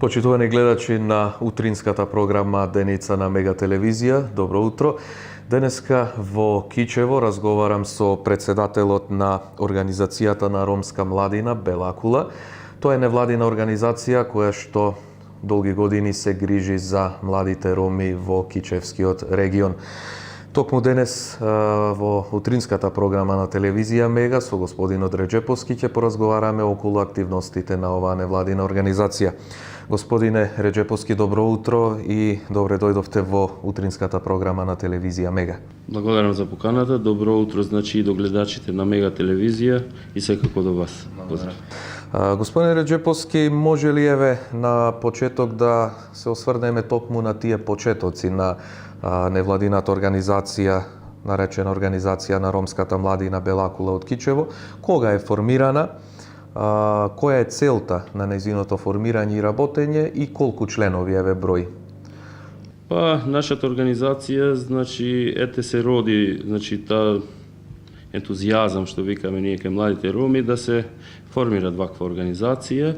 Почитувани гледачи на утринската програма Деница на Мега телевизија, добро утро. Денеска во Кичево разговарам со председателот на Организацијата на ромска младина Бела Кула. Тоа е невладина организација која што долги години се грижи за младите роми во Кичевскиот регион. Токму денес во утринската програма на телевизија Мега со господинот Реджеповски ќе поразговараме околу активностите на оваа невладина организација. Господине Реджеповски, добро утро и добре дојдовте во утринската програма на телевизија Мега. Благодарам за поканата. Добро утро значи и до гледачите на Мега телевизија и секако до вас. Поздрав. Господине Реджеповски, може ли еве на почеток да се осврнеме токму на тие почетоци на невладината организација, наречена Организација на ромската младина Бела Кула од Кичево, кога е формирана, која е целта на нејзиното формирање и работење и колку членови еве број? Па, нашата организација, значи, се роди, значи, та ентузијазам, што викаме ние кај младите роми, да се формира ваква организација,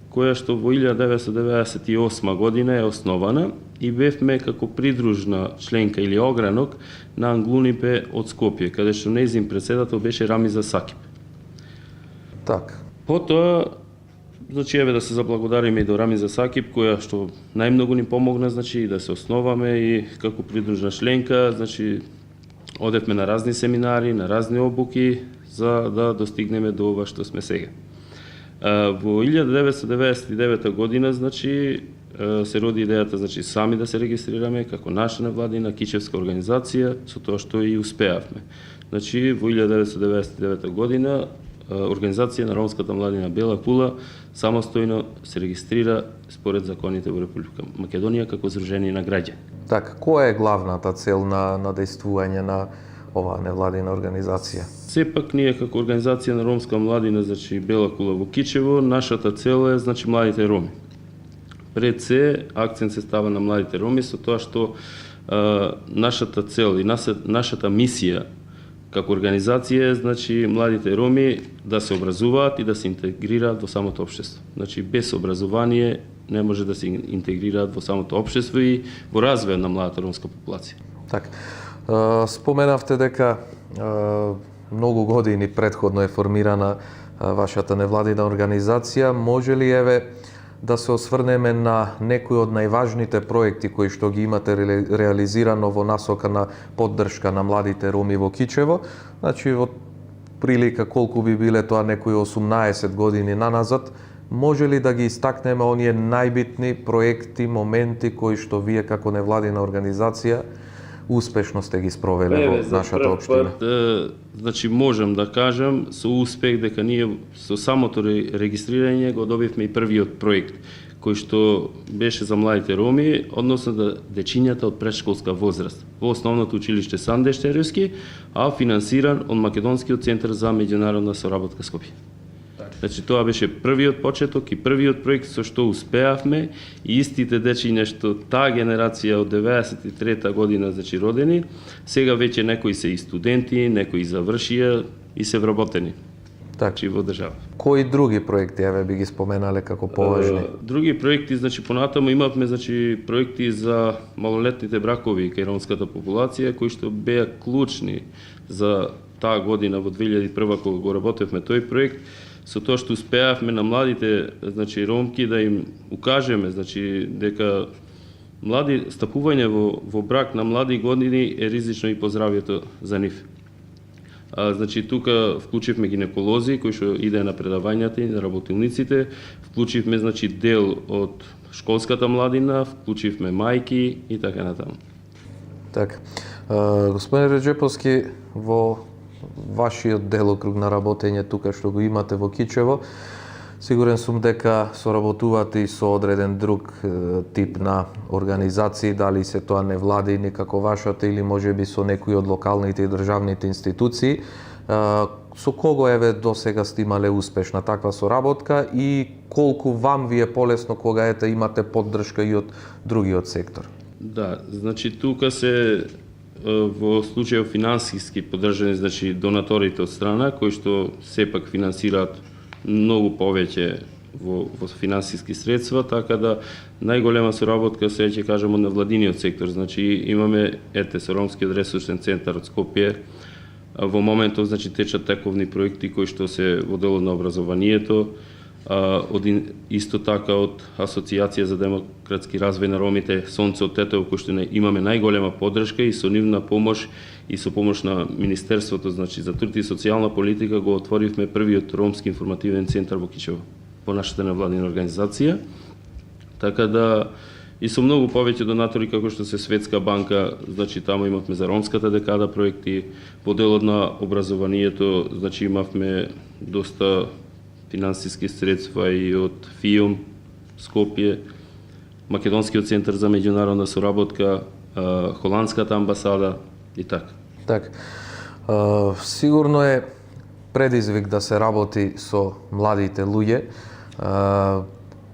која што во 1998 година е основана и бевме како придружна членка или огранок на Англунипе од Скопје, каде што нејзин председател беше Рамиза Сакип. Так. Потоа, значи, еве да се заблагодариме и до Рамиза Сакип, која што најмногу ни помогна, значи, да се основаме и како придружна членка, значи, одевме на разни семинари, на разни обуки, за да достигнеме до ова што сме сега. Во 1999 година, значи, се роди идејата, значи, сами да се регистрираме како наша невладина кичевска организација, со тоа што и успеавме. Значи, во 1999 година Организација на ромската младина Бела Кула самостојно се регистрира според законите во Република Македонија како здружение на граѓани. Така, која е главната цел на действување на оваа невладина организација? Сепак ние како Организација на ромска младина, значи Бела Кула во Кичево, нашата цел е, значи, младите роми. Пред се акцент се става на младите роми со тоа што нашата цел и нашата мисија како организација, значи, младите роми да се образуваат и да се интегрираат во самото општество. Значи, без образование не може да се интегрираат во самото општество и во развојот на младата ромска популација. Так. Споменавте дека многу години предходно е формирана вашата невладина организација. Може ли еве да се осврнеме на некои од најважните проекти кои што ги имате реализирано во насока на поддршка на младите роми во Кичево? Значи, во прилика колку би биле тоа некои 18 години наназад, може ли да ги истакнеме оние најбитни проекти, моменти кои што вие како невладина организација успешно сте ги спровеле во нашата општина? Значи, можам да кажам со успех дека ние со самото регистрирање го добивме и првиот проект кој што беше за младите роми, односно да дечињата од предшколска возраст во основното училиште Санде Штеревски, а финансиран од Македонскиот центар за меѓународна соработка Скопје. Значи, тоа беше првиот почеток и првиот проект со што успеавме и истите дечиња што таа генерација од 93 година, значи, родени, сега веќе некои се и студенти, некои завршија и се вработени. Значи, во држава. Кои други проекти еве би ги споменале како поважни? Други проекти, значи, понатаму имавме, значи, проекти за малолетните бракови кај ромската популација кои што беа клучни за таа година во 2001 кога го работевме тој проект, со тоа што успеавме на младите, значи, ромки да им укажеме, значи, дека стапување во брак на млади години е ризично и по здравјето за нив. Значи, тука вклучивме гинеколози кои што иде на предавањата и на работилниците, вклучивме, значи, дел од школската младина, вклучивме мајки и така натаму. Така. Господин Реджеповски, во вашиот делокруг на работење тука што го имате во Кичево, сигурен сум дека соработувате и со одреден друг тип на организации, дали се тоа невладини како вашата или можеби со некои од локалните и државните институции. Со кого еве досега сте имале успешна таква соработка и колку вам ви е полесно кога имате поддршка и од другиот сектор? Да, значи тука се во случајот финансиски поддржани, значи донаторите од страна кои што сепак финансираат многу повеќе во финансиски средства, така да најголема соработка се ќе кажеме на владиниот сектор. Значи имаме со Ромскиот ресурсен центар од Скопје. Во моментов значи течат тековни проекти кои што се во делот на образованието, исто така од Асоциација за демократски развој на ромите Сонце од Тетово, кој што имаме најголема поддршка и со нивна помош и со помош на Министерството значи за труд и социјална политика го отворивме првиот ромски информативен центар во Кичево, во нашата невладина организација. Така да и со многу повеќе донатори како што се Светска банка, значи таму имавме за ромската декада проекти, во делот на образованието, значи имавме доста финансиски средства и од ФИОМ, Скопје, Македонскиот центар за меѓународна соработка, Холандската амбасада и така. Так. Сигурно е предизвик да се работи со младите луѓе.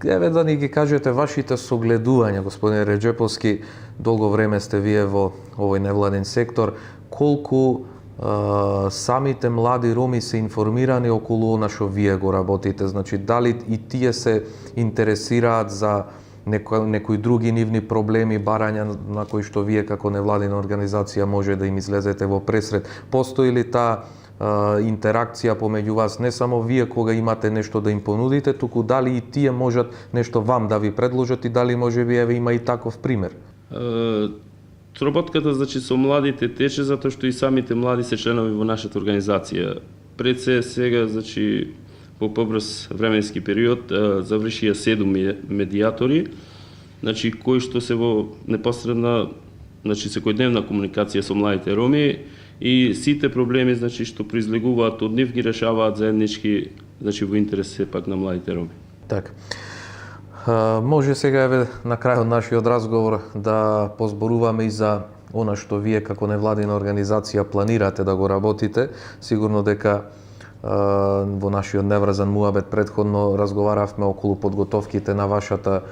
Еве да ни ги кажете вашите согледувања, господин Реџеповски, долго време сте вие во овој невладен сектор, колку самите млади роми се информирани околу она што вие го работите, значи дали и тие се интересираат за некои други нивни проблеми, барања на кои што вие како невладина организација може да им излезете во пресред. Постои ли таа интеракција помеѓу вас, не само вие кога имате нешто да им понудите, туку дали и тие можат нешто вам да ви предложат и дали може би еве има и таков пример? Соработката значи со младите тече затоа што и самите млади се членови во нашата организација. Пред се сега значи по побрз временски период завршија 7 медијатори, значи кои што се во непосредна значи секојдневна комуникација со младите роми и сите проблеми значи што произлегуваат од нив ги решаваат заеднички значи во интерес сепак на младите роми. Така. Може сега еве на крајот нашиот разговор да позборуваме и за она што вие како невладина организација планирате да го работите. Сигурно дека во нашиот неврзан муабет претходно разговаравме околу подготовките на вашата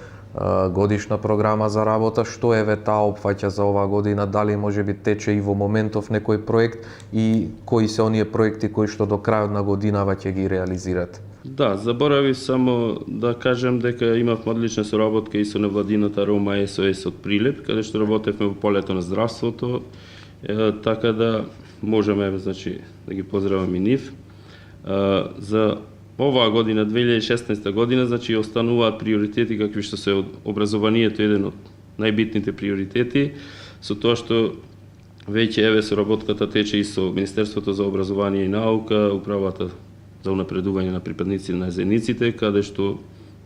годишна програма за работа, што еве таа опфаќа за оваа година, дали може би тече и во моментов некој проект и кои се оние проекти кои што до крајот на годинава ќе ги реализирате? Да, заборави само да кажем дека имавме одлична соработка и со невладината Рома СОС од Прилеп, каде што работевме во полето на здравството, така да можеме значи да ги поздравам и нив. За оваа година, 2016 година, значи остануваат приоритети какви што се образованието еден од најбитните приоритети, со тоа што веќе еве соработката тече и со Министерството за образование и наука, управата за унапредување на припадници на заедниците, каде што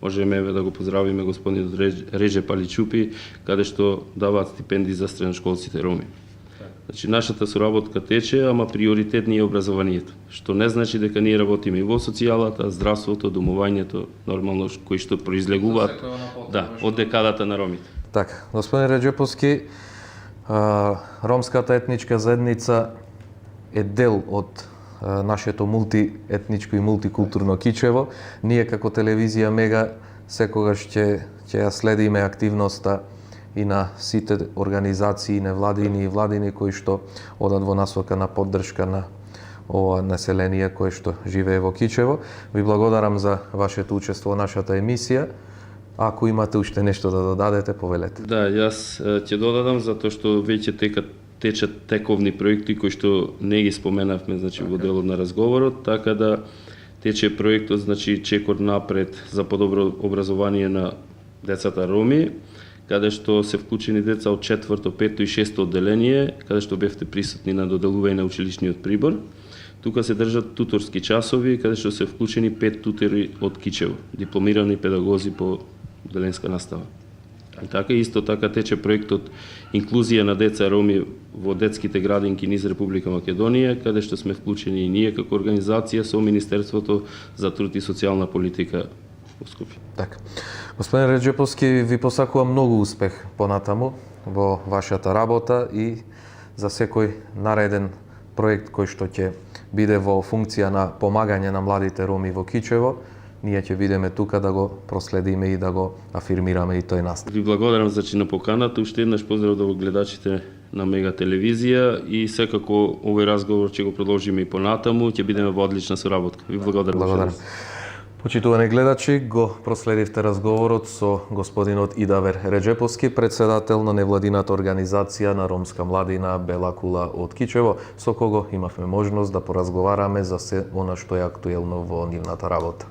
можеме еве да го поздравиме господинот Реџеп Аличупи, каде што даваат стипендии за средношколците роми. Значи нашата соработка тече, ама приоритет ни е образованието, што не значи дека ние работиме и во социјалата, здравството, домувањето, нормално кои што произлегуваат од декадата на ромите. Така, господин Реџеповски, ромската етничка заедница е дел од нашето мултиетничко и мултикултурно Кичево. Ние како телевизија Мега секогаш ќе ја следиме активноста и на сите организации, невладини и владини кои што одат во насока на поддршка на ова население кое што живее во Кичево. Ви благодарам за вашето учество во нашата емисија. Ако имате уште нешто да додадете, повелете. Да, јас ќе додадам затоа што веќе течат тековни проекти кои што не ги споменавме значи во делот на разговорот, така да тече проектот значи Чекор напред за подобро образование на децата роми, каде што се вклучени деца од 4-то, 5-то и 6-то одделение, каде што бевте присутни на доделување на училишниот прибор. Тука се држат туторски часови, каде што се вклучени 5 тутори од Кичево, дипломирани педагози по одделенска настава. И така исто така тече проектот Инклузија на деца роми во детските градинки низ Република Македонија, каде што сме вклучени и ние како организација со Министерството за труд и социјална политика во Скопје. Така. Господин Реџеповски, ви посакувам многу успех понатаму во вашата работа и за секој нареден проект кој што ќе биде во функција на помагање на младите роми во Кичево. Ние ќе бидеме тука да го проследиме и да го афирмираме и тој настав. Ви благодарам значи на поканата, уште еднаш поздрав до гледачите на Мега телевизија и секако овој разговор ќе го продолжиме и понатаму, ќе бидеме во одлична соработка. Ви благодарам. Благодарам. Почитувани гледачи, го проследивте разговорот со господинот Идавер Реджеповски, председател на невладината организација на ромска младина Бела кула од Кичево, со кого имавме можност да поразговараме за се она што е актуелно во нивната работа.